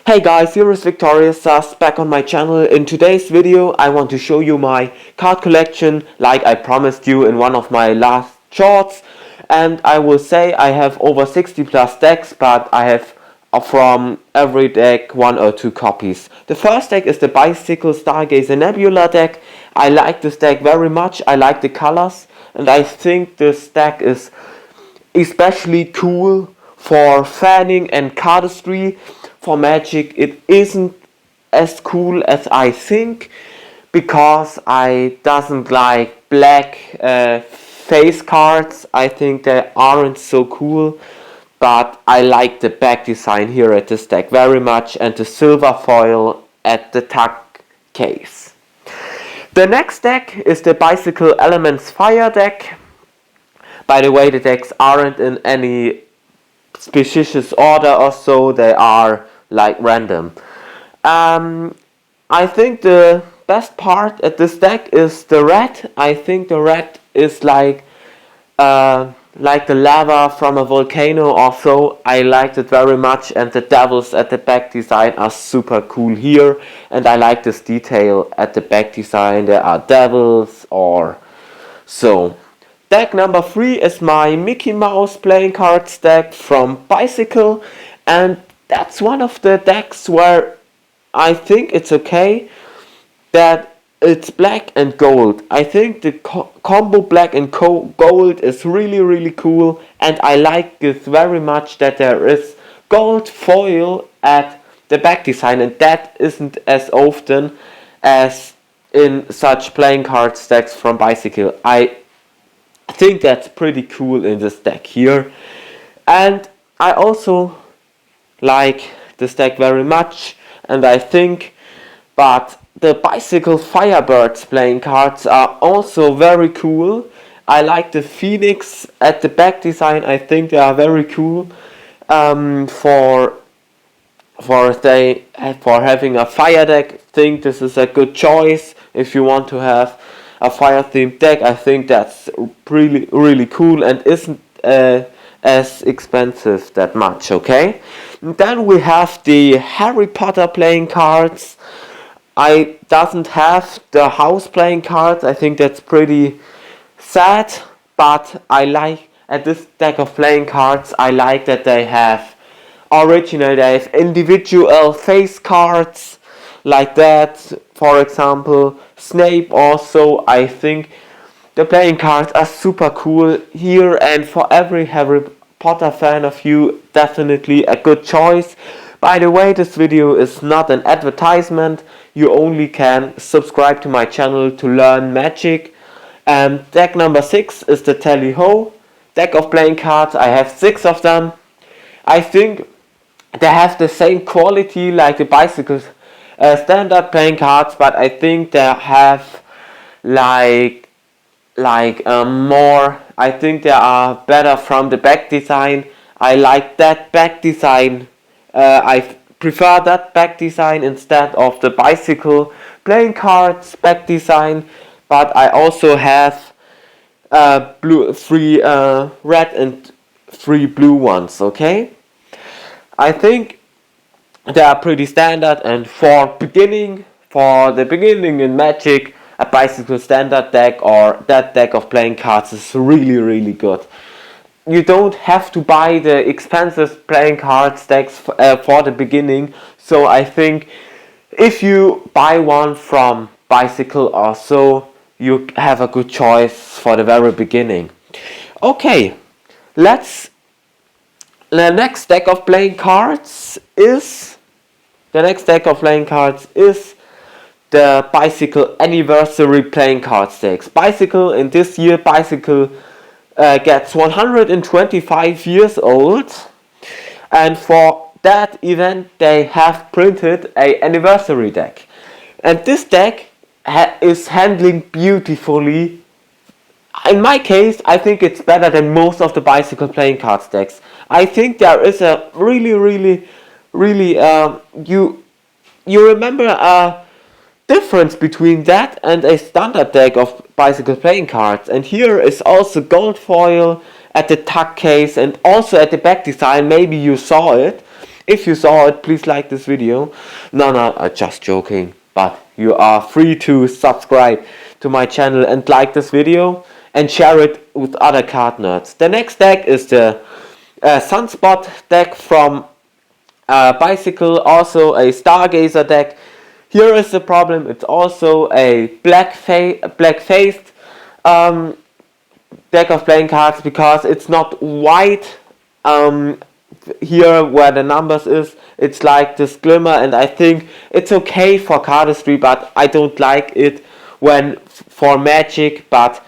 Hey guys, here is Victorious Sus back on my channel. In today's video I want to show you my card collection like I promised you in one of my last shorts, and I will say I have over 60 plus decks, but I have from every deck 1 or 2 copies. The first deck is the Bicycle Stargazer Nebula deck. I like this deck very much. I like the colors, and I think this deck is especially cool for fanning and cardistry. For Magic it isn't as cool as I think, because I doesn't like black face cards. I think they aren't so cool, but I like the back design here at this deck very much, and the silver foil at the tuck case. The next deck is the Bicycle Elements Fire deck. By the way, the decks aren't in any specious order or so, they are like random. I think the best part at this deck is the red. I think the red is like the lava from a volcano or so. I liked it very much, and the devils at the back design are super cool here, and I like this detail at the back design. There are devils or so. Deck number 3 is my Mickey Mouse playing cards deck from Bicycle, and that's one of the decks where I think it's okay that it's black and gold. I think the combo black and gold is really cool, and I like this very much that there is gold foil at the back design, and that isn't as often as in such playing cards decks from Bicycle. I think that's pretty cool in this deck here, and I also like this deck very much, and I think, but the Bicycle Firebirds playing cards are also very cool. I like the Phoenix at the back design. I think they are very cool for having a fire deck. I think this is a good choice if you want to have a fire themed deck. I think that's really cool and isn't as expensive that much. Okay, and then we have the Harry Potter playing cards. I doesn't have the house playing cards. I think that's pretty sad, but I like at this deck of playing cards, I like that they have individual face cards like that. For example, Snape also. I think the playing cards are super cool here, and for every Harry Potter fan of you, definitely a good choice. By the way, this video is not an advertisement. You only can subscribe to my channel to learn Magic. Deck number 6 is the Tally-Ho deck of playing cards. I have 6 of them. I think they have the same quality like the Bicycle standard playing cards, but I think they have more. I think they are better from the back design. I like that back design. I prefer that back design instead of the Bicycle playing cards back design. But I also have 3 red and 3 blue ones. Okay, I think they are pretty standard, and for the beginning in Magic, a Bicycle standard deck or that deck of playing cards is really good. You don't have to buy the expensive playing cards decks for the beginning, so I think if you buy one from Bicycle or so, you have a good choice for the very beginning. Okay, the next deck of playing cards is the Bicycle Anniversary playing cards decks. Bicycle in this year, Bicycle gets 125 years old, and for that event they have printed a anniversary deck, and this deck is handling beautifully. In my case, I think it's better than most of the Bicycle playing cards decks. I think there is a really you remember a difference between that and a standard deck of Bicycle playing cards, and here is also gold foil at the tuck case and also at the back design. Maybe you saw it. If you saw it, please like this video. No, I'm just joking. But you are free to subscribe to my channel and like this video and share it with other card nerds. The next deck is the Sunspot deck from Bicycle, also a Stargazer deck. Here is the problem, it's also a black-faced deck of playing cards because it's not white. Here where the numbers is, it's like this glimmer, and I think it's okay for cardistry, but I don't like it when for Magic. But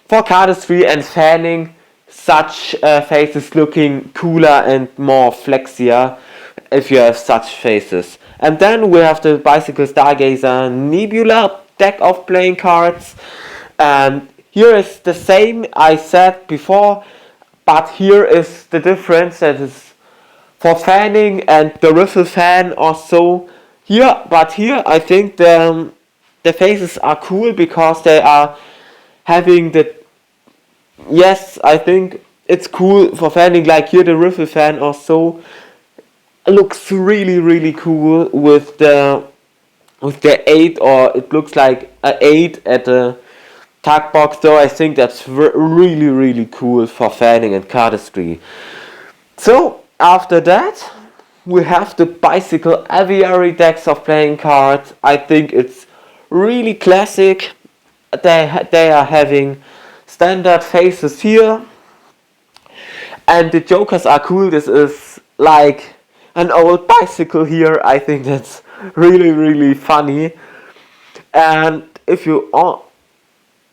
for cardistry and fanning, such faces looking cooler and more flexier if you have such faces. And then we have the Bicycle Stargazer Nebula deck of playing cards. And here is the same I said before, but here is the difference that is for fanning and the riffle fan or so. But here I think the faces are cool because they are having the. Yes, I think it's cool for fanning, like here the riffle fan or so. Looks really cool with the 8, or it looks like an 8 at the tag box, so I think that's really cool for fanning and cardistry. So after that we have the Bicycle Aviary decks of playing cards. I think it's really classic. They are having standard faces here, and the jokers are cool. This is like an old bicycle here. I think that's really funny. And if you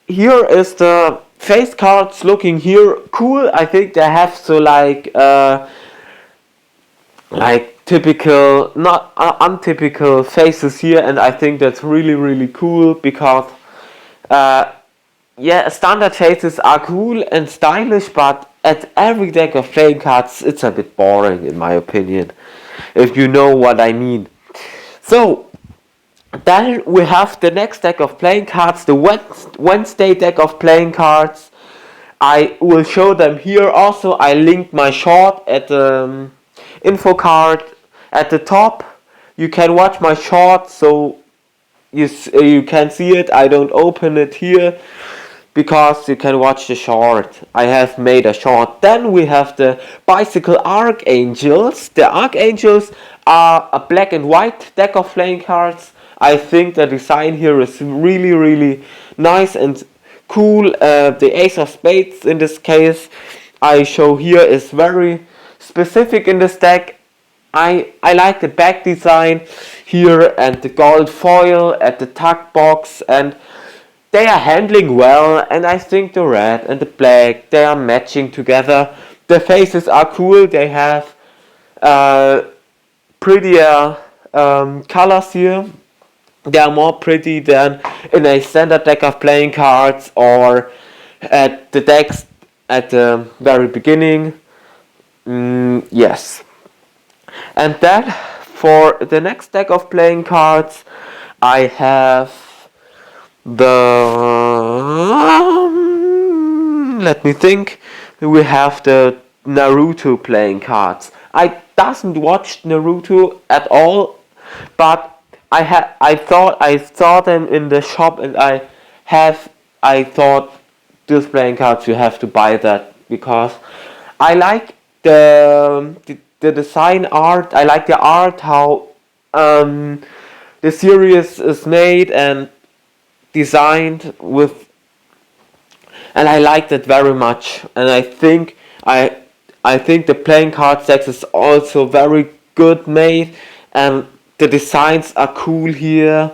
here is the face cards looking here cool. I think they have so like typical, not untypical faces here, and I think that's really cool because yeah, standard faces are cool and stylish, but at every deck of playing cards it's a bit boring in my opinion, if you know what I mean. So then we have the next deck of playing cards, the Wednesday deck of playing cards. I will show them here also. I linked my short at the info card at the top. You can watch my short, so you can see it. I don't open it here because you can watch the short. I have made a short. Then we have the Bicycle Archangels. The Archangels are a black and white deck of playing cards. I think the design here is really nice and cool. The Ace of Spades in this case I show here is very specific in this deck. I like the back design here and the gold foil at the tag box, and they are handling well, and I think the red and the black, they are matching together. The faces are cool. They have prettier colors here. They are more pretty than in a standard deck of playing cards or at the decks at the very beginning. Yes. And then for the next deck of playing cards, I have let me think. We have the Naruto playing cards. I doesn't watch Naruto at all, but I thought I saw them in the shop, and I thought these playing cards, you have to buy that because I like the design art. I like the art, how the series is made and designed with, and I liked it very much. And I think the playing card decks is also very good made, and the designs are cool here.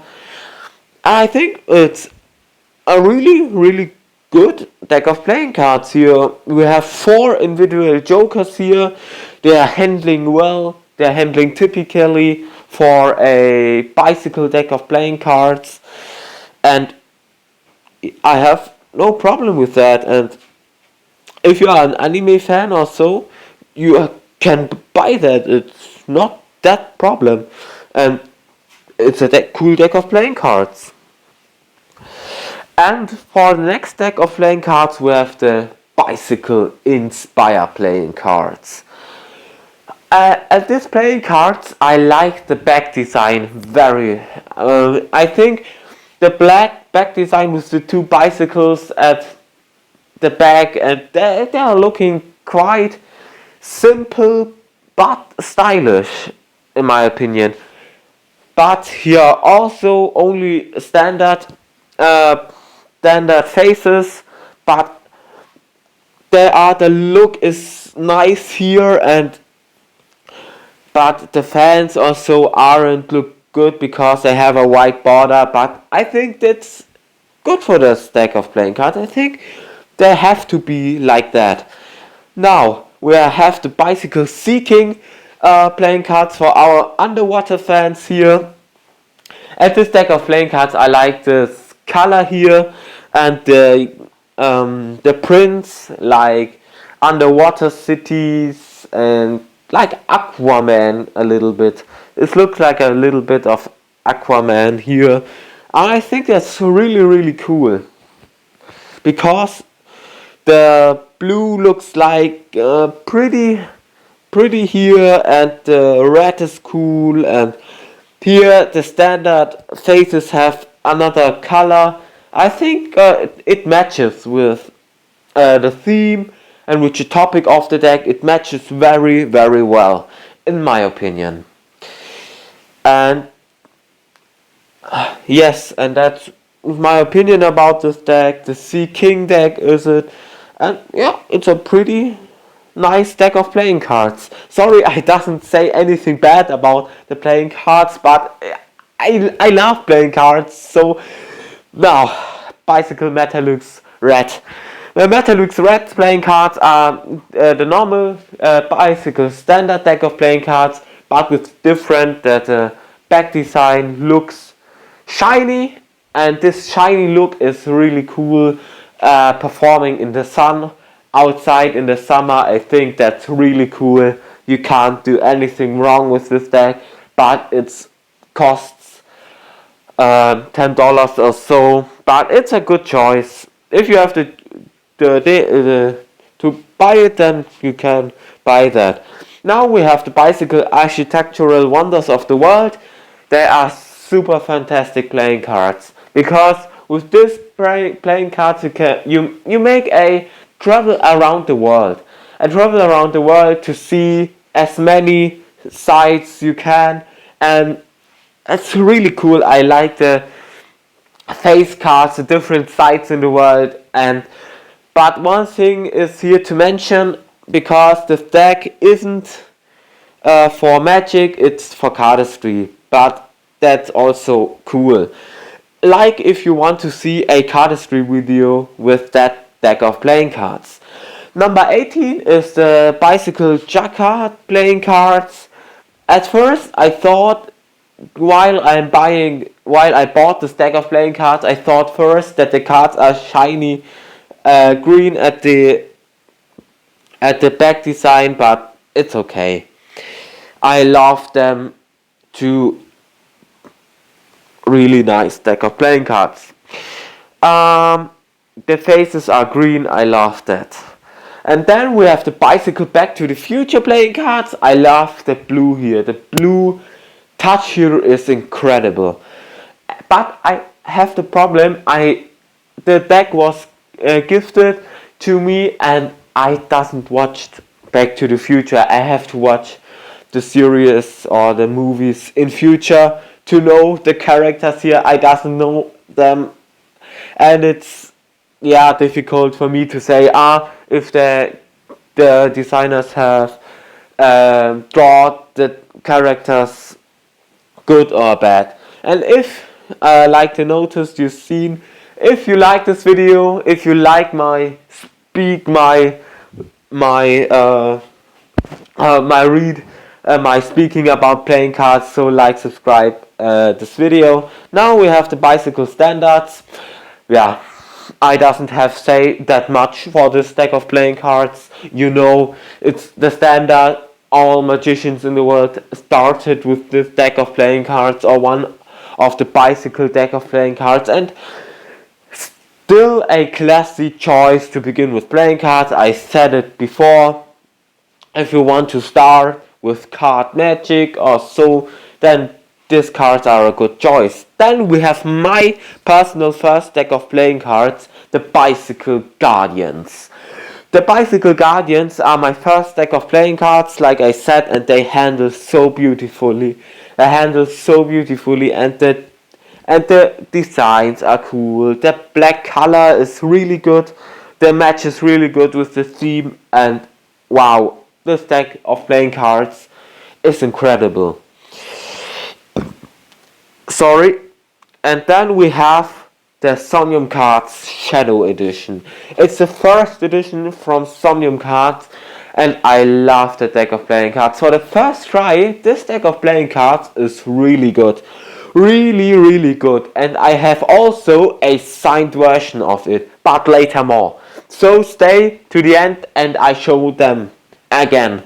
I think it's a really good deck of playing cards here. We have 4 individual jokers here. They are handling well. They are handling typically for a bicycle deck of playing cards, and I have no problem with that. And if you are an anime fan or so, you can buy that. It's not that problem, and it's a cool deck of playing cards. And for the next deck of playing cards, we have the Bicycle Inspire playing cards. At this playing cards, I like the back design very. I think the black back design with the two bicycles at the back, and they are looking quite simple but stylish, in my opinion. But here also only uh, standard faces, but the look is nice here, and but the fans also aren't look good because they have a white border. But I think that's good for the stack of playing cards. I think they have to be like that. Now we have the bicycle seeking playing cards for our underwater fans here. At this deck of playing cards, I like this color here and the prints like underwater cities and like Aquaman a little bit. It looks like a little bit of Aquaman here. I think that's really cool because the blue looks like pretty here, and the red is cool, and here the standard faces have another color. I think it matches with the theme and with the topic of the deck. It matches very well, in my opinion. And yes, and that's my opinion about this deck. The Sea King deck is it, and yeah, it's a pretty nice deck of playing cards. Sorry, I doesn't say anything bad about the playing cards, but I love playing cards. So now, Bicycle Metalux Red. The Metalux Red playing cards are the normal Bicycle standard deck of playing cards, but with different that back design looks shiny, and this shiny look is really cool. Performing in the sun outside in the summer, I think that's really cool. You can't do anything wrong with this deck, but it costs $10 or so. But it's a good choice. If you have to buy it, then you can buy that. Now we have the Bicycle Architectural Wonders of the World. They are super fantastic playing cards because with this playing cards you make a travel around the world. I travel around the world to see as many sites you can, and it's really cool. I like the face cards, the different sites in the world, and but one thing is here to mention, because the deck isn't for Magic, it's for cardistry, but that's also cool. Like if you want to see a cardistry video with that deck of playing cards. Number 18 is the Bicycle Jacquard playing cards. At first I thought, while I bought this deck of playing cards, I thought first that the cards are shiny green at the back design, but it's okay. I love them too. Really nice deck of playing cards. The faces are green, I love that. And then we have the Bicycle Back to the Future playing cards. I love the blue here. The blue touch here is incredible. But I have the problem, the deck was gifted to me and I doesn't watch Back to the Future. I have to watch the series or the movies in future to know the characters here. I doesn't know them, and it's difficult for me to say if the designers have drawn the characters good or bad. And if like the notice you've seen, if you like this video, if you like my my speaking about playing cards, so like, subscribe this video. Now we have the Bicycle Standards. Yeah, I doesn't have say that much for this deck of playing cards. You know, it's the standard. All magicians in the world started with this deck of playing cards, or one of the Bicycle deck of playing cards, and still a classy choice to begin with playing cards. I said it before. If you want to start with card magic or so, then these cards are a good choice. Then we have my personal first deck of playing cards, the Bicycle Guardians. The Bicycle Guardians are my first deck of playing cards, like I said, and they handle so beautifully. They handle so beautifully, and the designs are cool. The black color is really good. The match is really good with the theme, and wow, this deck of playing cards is incredible. Sorry. And then we have the Somnium Cards Shadow Edition. It's the first edition from Somnium Cards, and I love the deck of playing cards. For the first try, this deck of playing cards is really good. Really good. And I have also a signed version of it, but later more. So stay to the end and I show them again.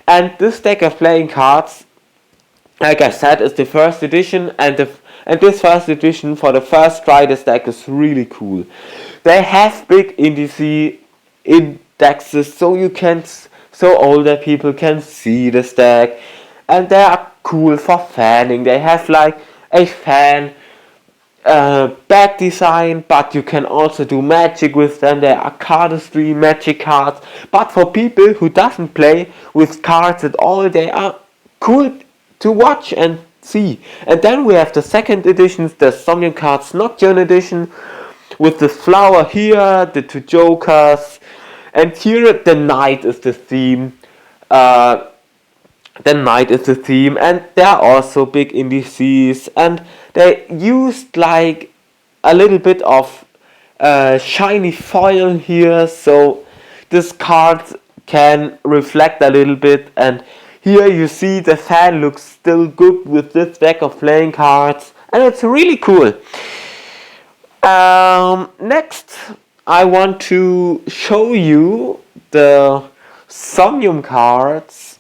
And this deck of playing cards, like I said, is the first edition, and this first edition for the first try this deck is really cool. They have big indexes so older people can see this deck, and they are cool for fanning. They have like a fan back design, but you can also do magic with them. There are cardistry magic cards, but for people who doesn't play with cards at all, they are cool to watch and see. And then we have the second editions, the Somnium Cards Nocturne edition, with the flower here, the two jokers, and here the knight is the theme. And there are also big indices, and they used like a little bit of shiny foil here, so this card can reflect a little bit. And here you see the fan looks still good with this deck of playing cards, and it's really cool. Next, I want to show you the Somnium Cards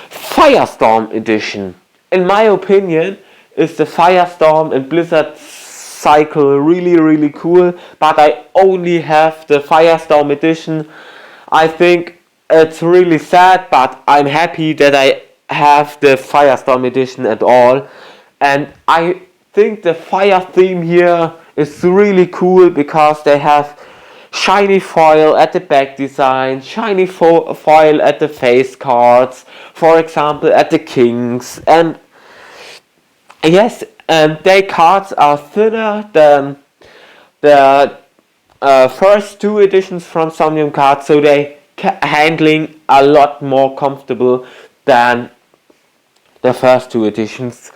Firestorm Edition. In my opinion, is the Firestorm and Blizzard cycle really cool, but I only have the Firestorm Edition. I think it's really sad, but I'm happy that I have the Firestorm Edition at all. And I think the fire theme here is really cool because they have shiny foil at the back design, shiny foil at the face cards, for example at the kings. And yes, and their cards are thinner than the first two editions from Somnium Cards, so they handling a lot more comfortable than the first two editions.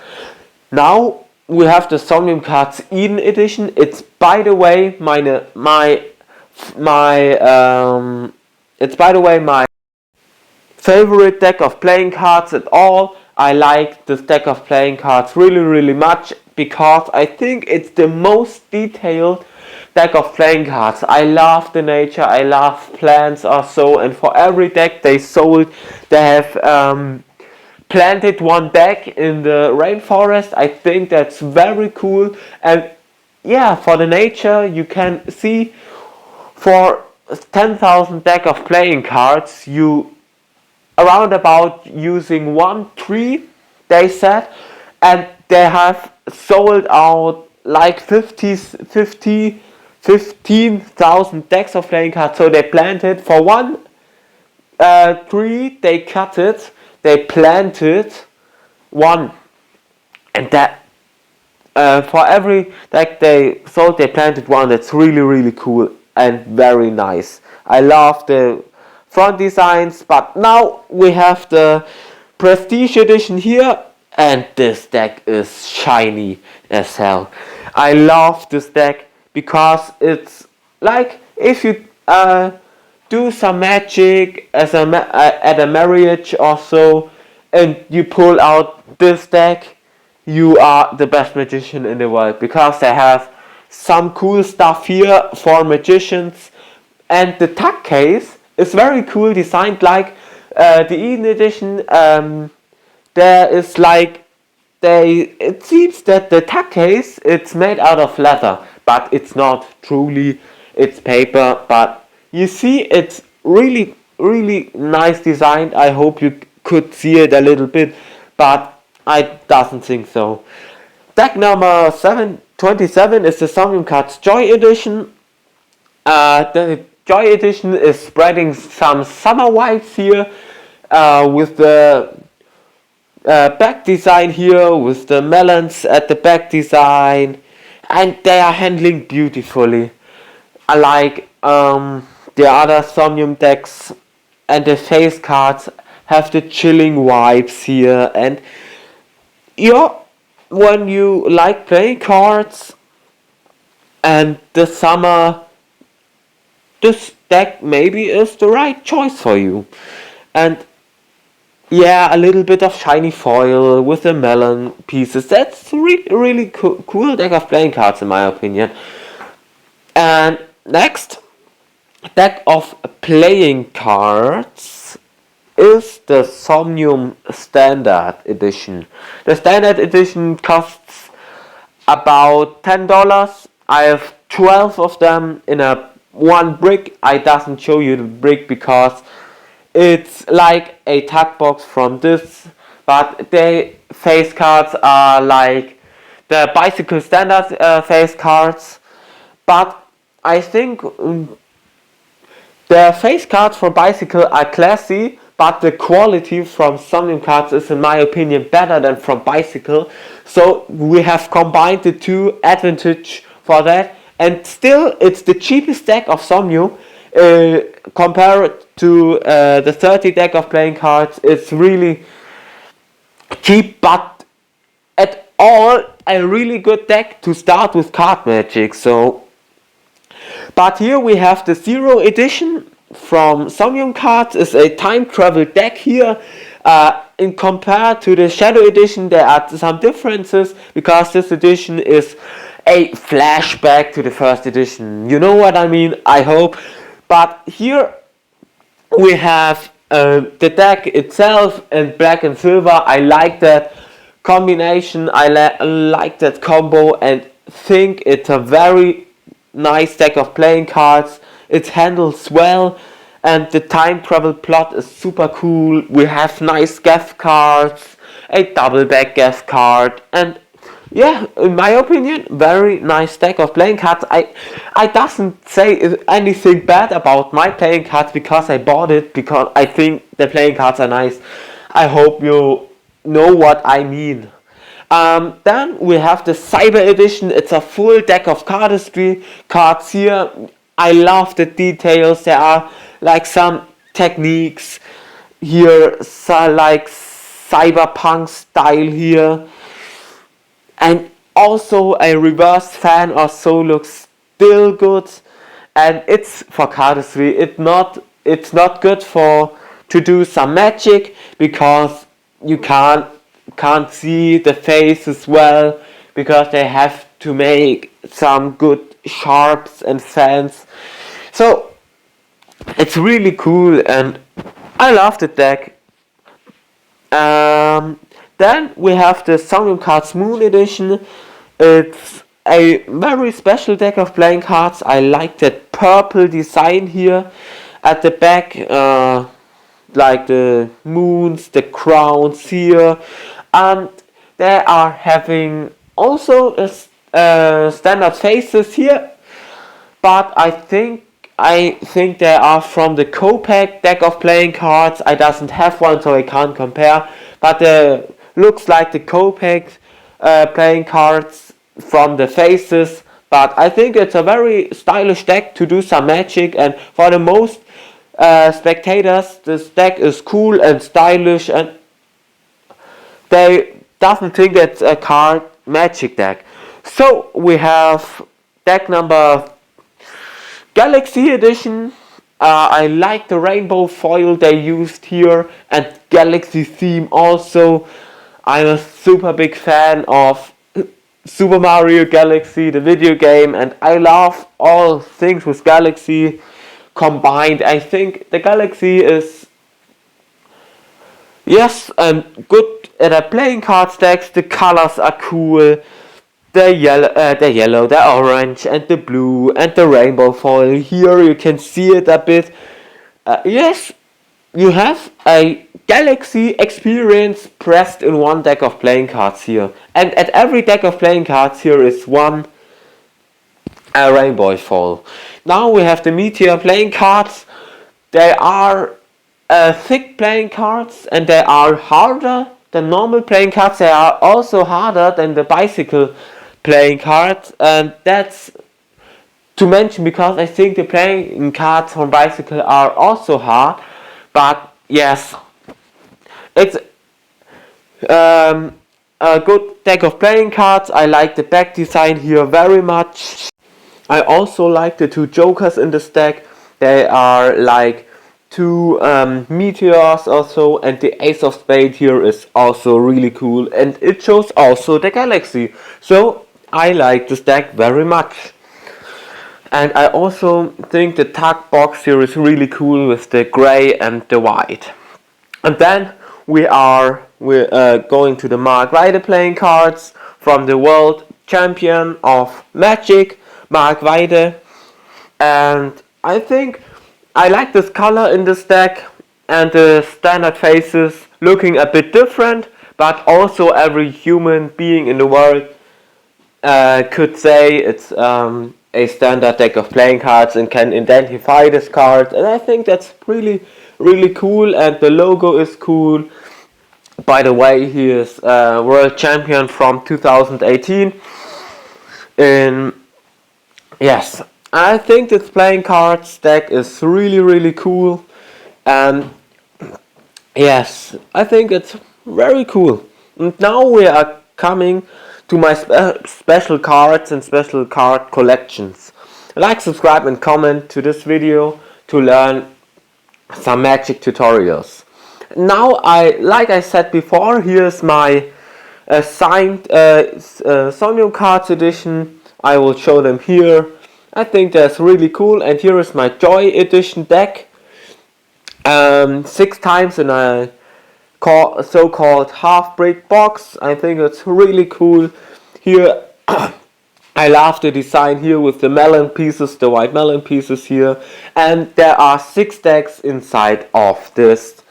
Now we have the Somnium Cards Eden edition. It's by the way my favorite deck of playing cards at all. I like this deck of playing cards really much because I think it's the most detailed deck of playing cards. I love the nature, I love plants also, and for every deck they sold, they have planted one deck in the rainforest. I think that's very cool. And yeah, for the nature, you can see for 10,000 deck of playing cards, you around about using 1 tree, they said, and they have sold out like 15,000 decks of playing cards. So they planted for one tree, they cut it, they planted one, and that for every deck they sold, they planted one. That's really cool and very nice. I love the front designs, but now we have the Prestige Edition here, and this deck is shiny as hell. I love this deck because it's like if you do some magic as at a marriage or so, and you pull out this deck, you are the best magician in the world, because they have some cool stuff here for magicians. And the tag case is very cool designed, like the Eden edition. There is like it seems that the tag case, it's made out of leather, but it's not truly, it's paper. But you see, it's really nice designed. I hope you could see it a little bit, but I doesn't think so. Deck number 727 is the Somnium Cards Joy Edition. The Joy Edition is spreading some summer vibes here, with the back design here, with the melons at the back design, and they are handling beautifully. I like the other Somnium decks, and the face cards have the chilling vibes here, and when you like playing cards and the summer, this deck maybe is the right choice for you. And yeah, a little bit of shiny foil with the melon pieces. That's really cool deck of playing cards in my opinion. And next deck of playing cards is the Somnium Standard Edition. The Standard Edition costs about $10. I have 12 of them in a one brick. I doesn't show you the brick because it's like a tag box from this, but the face cards are like the bicycle standard face cards. But I think the face cards from bicycle are classy, but the quality from Somnium cards is in my opinion better than from bicycle. So we have combined the two advantage for that, and still it's the cheapest deck of Somnium. Compared to the 30 deck of playing cards, it's really cheap, but at all a really good deck to start with card magic. So, but here we have the Zero Edition from Somnium cards. Is a time travel deck here. In compared to the Shadow Edition, there are some differences because this edition is a flashback to the first edition. You know what I mean? I hope. But here we have the deck itself in black and silver. I like that combination. I like that combo and think it's a very nice deck of playing cards. It handles well, and the time travel plot is super cool. We have nice guest cards, a double back guest card, and yeah, in my opinion, very nice deck of playing cards. I doesn't say anything bad about my playing cards because I bought it because I think the playing cards are nice. I hope you know what I mean. Then we have the Cyber Edition. It's a full deck of cardistry cards here. I love the details. There are like some techniques here, like cyberpunk style here. And also a reverse fan or so looks still good, and it's for cardistry. It's not good for to do some magic because you can't see the face as well because they have to make some good sharps and fans. So it's really cool and I love the deck. Then we have the Somnium Cards Moon Edition. It's a very special deck of playing cards. I like that purple design here at the back, like the moons, the crowns here, and they are having also standard faces here. But I think they are from the Copac deck of playing cards. I doesn't have one, so I can't compare. But looks like the Copac playing cards from the faces. But I think it's a very stylish deck to do some magic, and for the most spectators, this deck is cool and stylish, and they doesn't think it's a card magic deck. So we have deck number Galaxy Edition. I like the rainbow foil they used here and Galaxy theme also. I'm a super big fan of Super Mario Galaxy, the video game, and I love all things with Galaxy combined. I think the Galaxy is good at playing card decks. The colors are cool. The yellow, the orange, and the blue, and the rainbow foil. Here you can see it a bit. Yes, you have a Galaxy experience pressed in one deck of playing cards here. And at every deck of playing cards here is one rainbow foil. Now we have the Meteor playing cards. They are thick playing cards and they are harder than normal playing cards. They are also harder than the bicycle playing cards, and that's to mention because I think the playing cards from bicycle are also hard. But yes, it's a good deck of playing cards. I like the back design here very much. I also like the two jokers in this deck. They are like two meteors also, and the ace of spades here is also really cool, and it shows also the galaxy. So I like this deck very much. And I also think the tag box here is really cool with the gray and the white. And then we're going to the Mark Ryder playing cards from the world champion of Magic, Mark Ryder. And I think I like this color in this deck, and the standard faces looking a bit different, but also every human being in the world could say it's a standard deck of playing cards and can identify this card, and I think that's really cool, and the logo is cool. By the way, he is world champion from 2018. And yes, I think this playing cards deck is really cool, and yes, I think it's very cool. And now we are coming to my special cards and special card collections. Like, subscribe and comment to this video to learn some Magic tutorials. Now, like I said before, here's my signed Somnium Cards edition. I will show them here. I think that's really cool. And here is my Joy edition deck. 6 times in a so-called half-brick box. I think it's really cool. Here I love the design here with the melon pieces, the white melon pieces here, and there are 6 decks inside of this.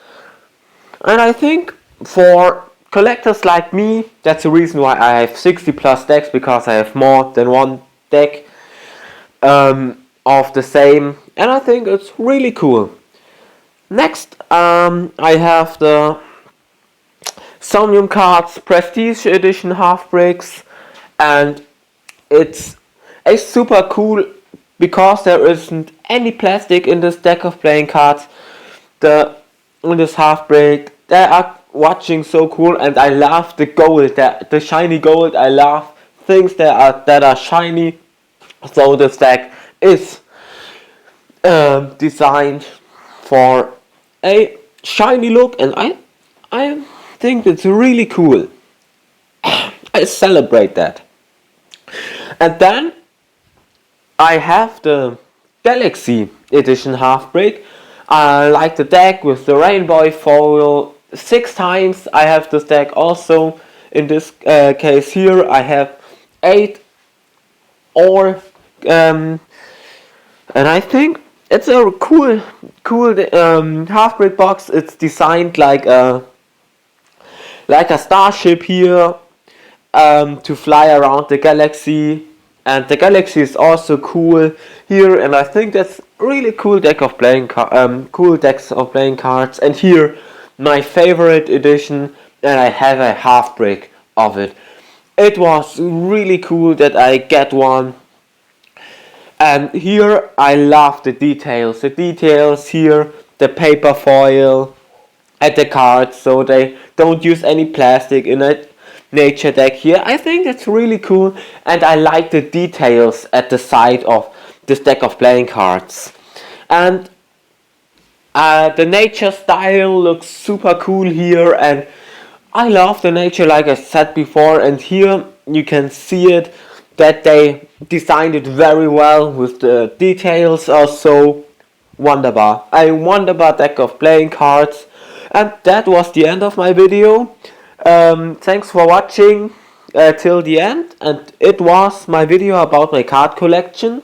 And I think for collectors like me, that's the reason why I have 60 plus decks, because I have more than one deck of the same, and I think it's really cool. Next, I have the Somnium Cards Prestige Edition half bricks, and it's a super cool because there isn't any plastic in this deck of playing cards. In this half break, they are watching so cool, and I love the gold, the shiny gold. I love things that are shiny. So this deck is designed for a shiny look, and I think it's really cool. I celebrate that. And then I have the Galaxy Edition half brick. I like the deck with the rainbow foil 6 times. I have this deck also. In this case here I have 8 or and I think it's a cool half brick box. It's designed like a starship here to fly around the galaxy, and the galaxy is also cool here, and I think that's really cool decks of playing cards. And here my favorite edition, and I have a half brick of it. It was really cool that I get one. And here I love the details here, the paper foil at the cards, so they don't use any plastic in it. Nature deck here, I think it's really cool, and I like the details at the side of this deck of playing cards. And the nature style looks super cool here, and I love the nature like I said before. And here you can see it, that they designed it very well with the details. Also wonderbar, a wonderbar deck of playing cards. And that was the end of my video. Thanks for watching till the end, and it was my video about my card collection.